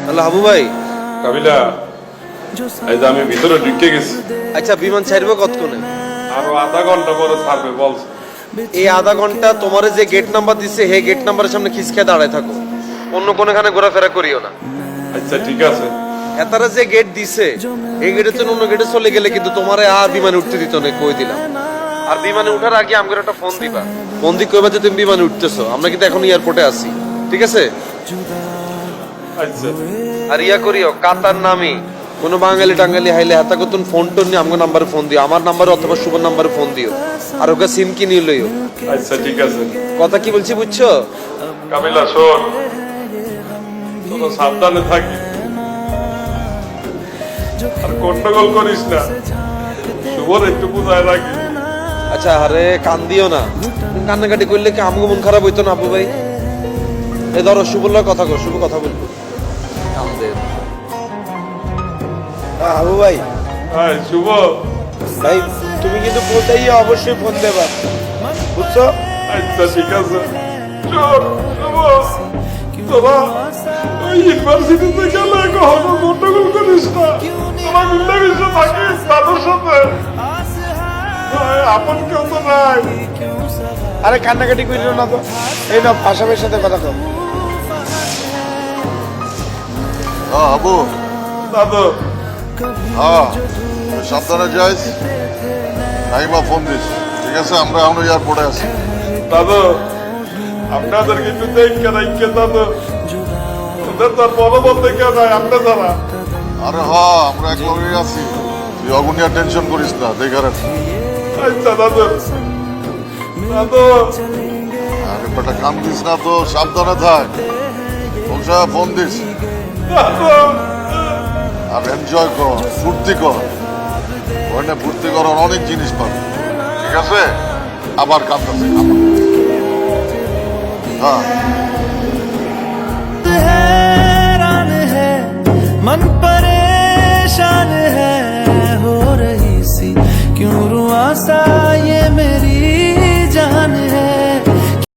Hello Habu ভাই। কাবিলা, এই যে আমি ভিতরে ঢুকে গেছি। আচ্ছা বিমান ছাড়বে কতক্ষণে? আরো আধা ঘন্টা পরে ছাড়বে বলছে। এই আধা ঘন্টা তোমার যে গেট নাম্বার দিছে হে গেট নাম্বারের সামনে খিসকে দাঁড়ায় থাকো, অন্য কোনখানে ঘোরাফেরা করিও না। আচ্ছা ঠিক আছে। এতারা যে গেট দিছে এই গেটের জন্য অন্য গেটে চলে গেলে কিন্তু তোমারে আর বিমানে উঠতে দিত না, কই দিলাম। আর বিমানে উঠার আগে আমাকে একটা ফোন দিবা, ফোন দিয়ে কইবা যে তুমি বিমানে উঠতেছো, আমরা কিন্তু এখন এয়ারপোর্টে আছি, ঠিক আছে? আচ্ছা আর ইয়া করিও কাতার নামি কোনো বাঙালি টাঙ্গালি হাইলে হাতা কতন ফোন টোন নিয়ে আমার নাম্বারে ফোন দিও, আমার নাম্বারে অথবা শুভ নাম্বারে ফোন দিও। আর ওকে সিম কিনে লইও। আচ্ছা ঠিক আছে। কথা কি বলছি বুঝছো? কাবিলা শোন, তোরা সাবধানে থাকি আর গন্ডগোল করিস না, শুভর একটু বুঝায় রাখি। আচ্ছা আরে কান দিও না, কান্নাকাটি করলে কি আমগো মন খারাপ হইতো না আপু ভাই? এই ধরো শুভর লগে কথা কর, শুভ কথা বলবো। আবু ভাই, হ্যাঁ শুভ। ভাই তুমি কিন্তু কোথায় অবশ্যই ফোন দেবা, বুঝছো? আচ্ছা ঠিক আছে। শোন শুভ, তোরা ওই ইউনিভার্সিটিতে গেলে কখনো গন্ডগোল করিস না, তোরা মিলেমিশে থাকিস তাদের সাথে। আপন কেউ তো নাই। আরে কান্নাকাটি করিল না তো, এই না পাশাপাশির সাথে কথা কর। আবু, দাদু হ্যাঁ সাবধানে যাইস, নাইমা ফোন দিস, ঠিক আছে? আমরা এখন এয়ারপোর্টে আছি। দাদু আপনাদের কিন্তু দেখে রাখছে দাদু, ওদের তো আর বড় বলতে কেউ নাই আপনার দ্বারা। আরে হ, আমরা এক লগেই আছি, তুই অগুনিয়া টেনশন করিস না, দেখার। আচ্ছা দাদু। দাদু আরে বেটা কান দিস না তো, সাবধানে থাক। বলছা ফোন দিস দাদু আর এনজয় কর, ফুর্তি কর। ওখানে ফুর্তি করার অনেক জিনিস পাবে, ঠিক আছে? আবার কাঁদতেছে, হ্যাঁ। हैरान है मन परेशान है